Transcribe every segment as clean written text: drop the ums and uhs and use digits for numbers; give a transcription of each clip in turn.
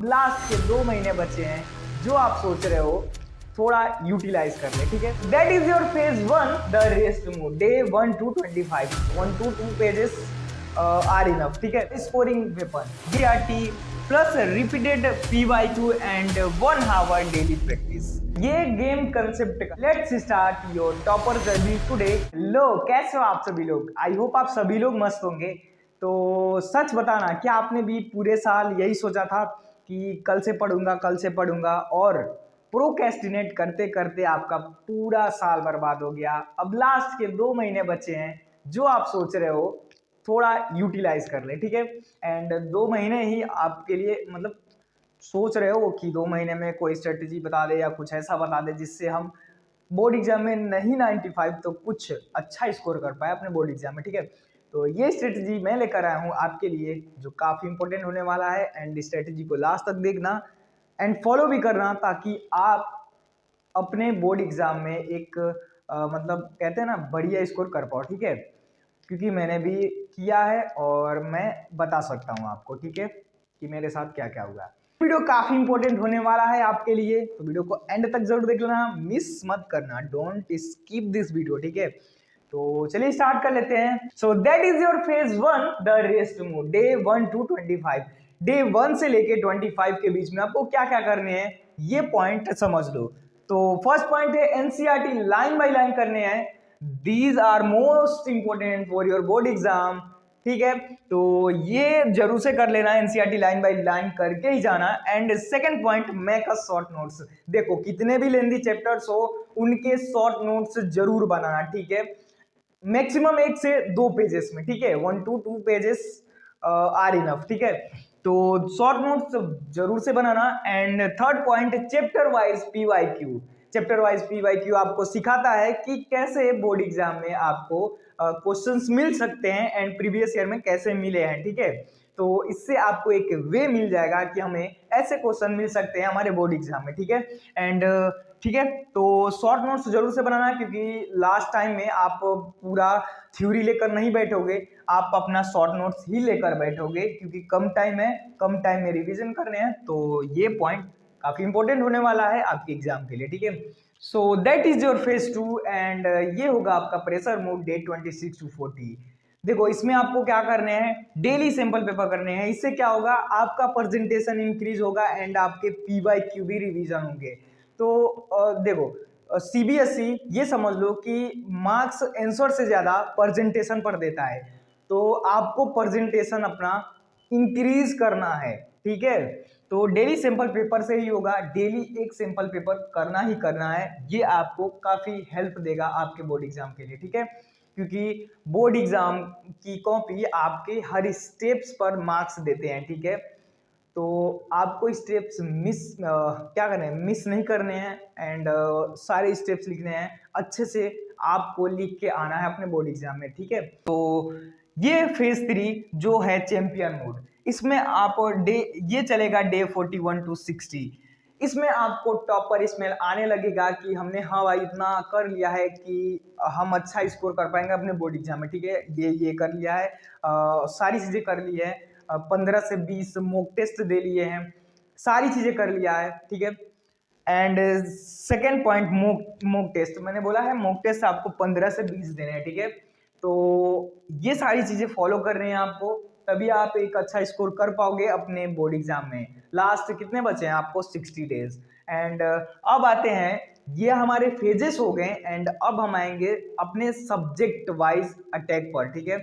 Last के 2 महीने बचे हैं जो आप सोच रहे हो थोड़ा यूटिलाइज कर ले, ठीक है। That is your phase 1 the rest mode day 1 to 25 1 to 2 pages are enough, ठीक है। Scoring weapon DRT plus repeated PYQ and 1 hour daily practice, ये गेम कंसेप्ट का। Let's start your topper journey today. लो, कैसे हो आप सभी लोग? आई होप आप सभी लोग मस्त होंगे। तो सच बताना, क्या आपने भी पूरे साल यही सोचा था कि कल से पढ़ूंगा और प्रोक्रेस्टिनेट करते करते आपका पूरा साल बर्बाद हो गया। अब लास्ट के 2 महीने बचे हैं जो आप सोच रहे हो थोड़ा यूटिलाइज कर ले, ठीक है। एंड 2 महीने ही आपके लिए, मतलब सोच रहे हो कि 2 महीने में कोई स्ट्रेटेजी बता दे या कुछ ऐसा बता दे जिससे हम बोर्ड एग्जाम में नहीं 95 तो कुछ अच्छा स्कोर कर पाए अपने बोर्ड एग्जाम में, ठीक है। तो ये स्ट्रेटेजी मैं लेकर आया हूँ आपके लिए जो काफ़ी इंपॉर्टेंट होने वाला है। एंड स्ट्रेटेजी को लास्ट तक देखना एंड फॉलो भी करना ताकि आप अपने बोर्ड एग्जाम में एक मतलब कहते हैं ना बढ़िया स्कोर कर पाओ, ठीक है। क्योंकि मैंने भी किया है और मैं बता सकता हूँ आपको, ठीक है, कि मेरे साथ क्या क्या हुआ। वीडियो काफी इंपॉर्टेंट होने वाला है आपके लिए, तो वीडियो को एंड तक जरूर देख लेना, मिस मत करना, डोंट स्किप दिस वीडियो, ठीक है। तो चलिए स्टार्ट कर लेते हैं। So that is your phase 1 the rest mode day 1 to 25। Day 1 से लेके 25 के बीच में आपको क्या क्या करने हैं ये पॉइंट समझ लो। तो फर्स्ट पॉइंट है एनसीईआरटी लाइन बाय लाइन करने हैं। These are most important for your board exam, ठीक है। तो ये जरूर से कर लेना, एनसीईआरटी लाइन बाय लाइन करके ही जाना। And second point, make a short notes. देखो कितने भी लेंदी चैप्टर्स हो उनके शॉर्ट नोट्स जरूर बनाना, ठीक है। मैक्सिमम 1 से 2 पेजेस में, ठीक है। 1 to 2 पेजेस आर इनफ, ठीक है। तो शॉर्ट नोट्स जरूर से बनाना। And third point, chapter wise PYQ। Chapter wise PYQ आपको सिखाता है कि कैसे बोर्ड एग्जाम में आपको क्वेश्चंस मिल सकते हैं एंड प्रीवियस ईयर में कैसे मिले हैं, ठीक है। तो इससे आपको एक वे मिल जाएगा कि हमें ऐसे क्वेश्चन मिल सकते हैं हमारे बोर्ड एग्जाम में, ठीक है। एंड ठीक है, तो शॉर्ट नोट्स जरूर से बनाना क्योंकि लास्ट टाइम में आप पूरा थ्योरी लेकर नहीं बैठोगे, आप अपना शॉर्ट नोट्स ही लेकर बैठोगे क्योंकि कम टाइम है, कम टाइम में रिवीजन करने हैं। तो ये पॉइंट काफी इंपॉर्टेंट होने वाला है आपके एग्जाम के लिए, ठीक है। So that is your phase 2 and ये होगा आपका प्रेशर मोड डे 26 to 40। देखो इसमें आपको क्या करने हैं, डेली सैंपल पेपर करने हैं। इससे क्या होगा, आपका प्रेजेंटेशन इंक्रीज होगा एंड आपके PYQ भी रिवीजन होंगे। तो देखो CBSE ये समझ लो कि मार्क्स आंसर से ज्यादा प्रेजेंटेशन पर देता है, तो आपको प्रेजेंटेशन अपना इंक्रीज करना है, ठीक है। तो डेली सैंपल पेपर से ही होगा, डेली एक सैंपल पेपर करना ही करना है। ये आपको काफी हेल्प देगा आपके बोर्ड एग्जाम के लिए, ठीक है। क्योंकि बोर्ड एग्जाम की कॉपी आपके हर स्टेप्स पर मार्क्स देते हैं, ठीक है। तो आपको स्टेप्स क्या करने हैं, मिस नहीं करने हैं। एंड सारे स्टेप्स लिखने हैं अच्छे से, आपको लिख के आना है अपने बोर्ड एग्जाम में, ठीक है। तो ये फेज 3 जो है चैंपियन मोड, इसमें आप ये चलेगा डे 41 to 60। इसमें आपको टॉपर स्मेल आने लगेगा कि हमने हाँ भाई इतना कर लिया है कि हम अच्छा स्कोर कर पाएंगे अपने बोर्ड एग्जाम में, ठीक है। ये कर लिया है, सारी चीजें कर ली है, 15 से 20 मॉक टेस्ट दे लिए हैं, सारी चीजें कर लिया है, ठीक है। And second point, mock test. मैंने बोला है मॉक टेस्ट आपको 15 से 20 देने हैं, ठीक है। तो ये सारी चीजें फॉलो कर रहे हैं आपको, तभी आप एक अच्छा स्कोर कर पाओगे अपने बोर्ड एग्जाम में। लास्ट कितने बचे हैं आपको, 60 डेज। एंड अब आते हैं, ये हमारे फेजेस हो गए एंड अब हम आएंगे अपने सब्जेक्ट वाइज अटैक पर, ठीक है।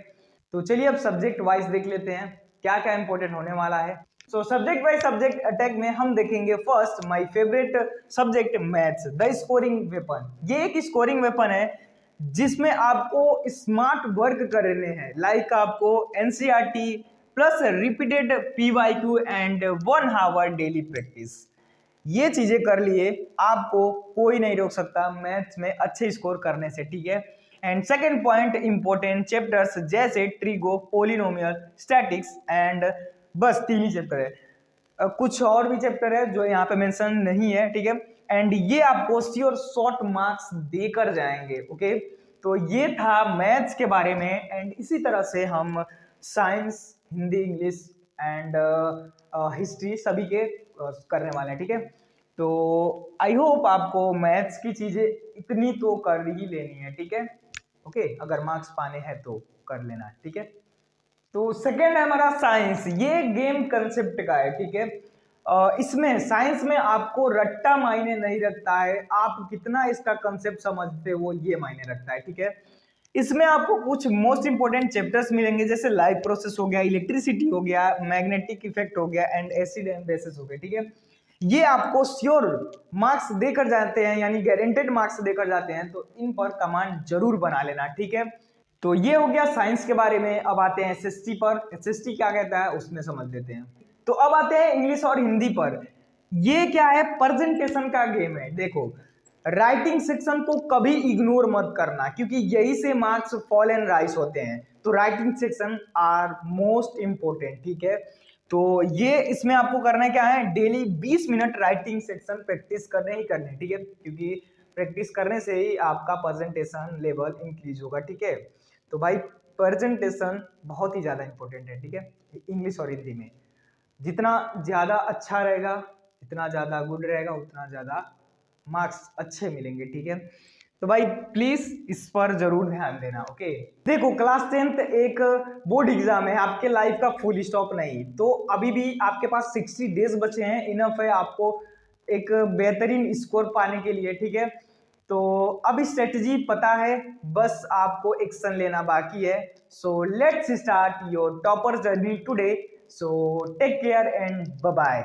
तो चलिए अब सब्जेक्ट वाइज देख लेते हैं क्या क्या इंपॉर्टेंट होने वाला है। So subject wise subject attack में हम देखेंगे first my favourite subject maths, the scoring weapon. ये एक स्कोरिंग वेपन है जिसमें आपको स्मार्ट वर्क करने हैं, लाइक आपको NCERT plus repeated PYQ and 1 hour daily practice. ये चीजें कर लिए आपको कोई नहीं रोक सकता मैथ्स में अच्छे स्कोर करने से, ठीक है। And second point, important chapters जैसे ट्रिगो, पोलिनोमियल, स्टैटिक्स एंड बस 3 ही चैप्टर है। कुछ और भी चैप्टर है जो यहाँ पे मेंशन नहीं है, ठीक है। एंड ये आपको श्योर शॉर्ट मार्क्स देकर जाएंगे, ओके। तो ये था मैथ्स के बारे में। एंड इसी तरह से हम science, Hindi, English and history सभी के करने वाले हैं, ठीक है। तो आई होप आपको मैथ्स की चीजें इतनी तो कर ही लेनी है, ठीक है। ओके, अगर मार्क्स पाने हैं तो कर लेना, ठीक है। तो सेकेंड है हमारा साइंस। ये गेम कंसेप्ट का है, ठीक है। इसमें साइंस में आपको रट्टा मायने नहीं रखता है, आप कितना इसका कंसेप्ट समझते हो ये मायने रखता है, ठीक है। इसमें आपको कुछ मोस्ट इंपोर्टेंट चैप्टर्स मिलेंगे, जैसे लाइफ प्रोसेस हो गया, इलेक्ट्रिसिटी हो गया, मैग्नेटिक इफेक्ट हो गया एंड एसिड एंड बेसिस हो गए, ठीक है। ये आपको श्योर मार्क्स देकर जाते हैं, यानी गारंटेड मार्क्स देकर जाते हैं, तो इन पर कमांड जरूर बना लेना, ठीक है। तो ये हो गया साइंस के बारे में। अब आते हैं एसएसटी पर। एसएसटी क्या कहता है उसमें समझ लेते हैं। तो अब आते हैं इंग्लिश और हिंदी पर। ये क्या है, प्रेजेंटेशन का गेम है। देखो, राइटिंग सेक्शन को कभी इग्नोर मत करना, क्योंकि यही से मार्क्स फॉल एंड राइज होते हैं। तो writing section are most important, ठीक है। तो ये इसमें आपको करना क्या है, daily 20 minute writing section practice करने ही करने, ठीक है। क्योंकि प्रैक्टिस करने से ही आपका प्रेजेंटेशन लेवल इंक्रीज होगा, ठीक है। तो भाई प्रेजेंटेशन बहुत ही ज़्यादा इंपॉर्टेंट है, ठीक है। इंग्लिश और हिंदी में जितना ज़्यादा अच्छा रहेगा, जितना ज़्यादा गुड रहेगा, उतना ज़्यादा मार्क्स अच्छे मिलेंगे, ठीक है। तो भाई प्लीज इस पर जरूर ध्यान देना, ओके। देखो, क्लास 10th एक बोर्ड एग्जाम है, आपके लाइफ का फुल स्टॉप नहीं। तो अभी भी आपके पास 60 डेज बचे हैं, इनफ है आपको एक बेहतरीन स्कोर पाने के लिए, ठीक है। तो अब स्ट्रेटजी पता है, बस आपको एक्शन लेना बाकी है। So let's start your topper journey today. So take care and bye bye.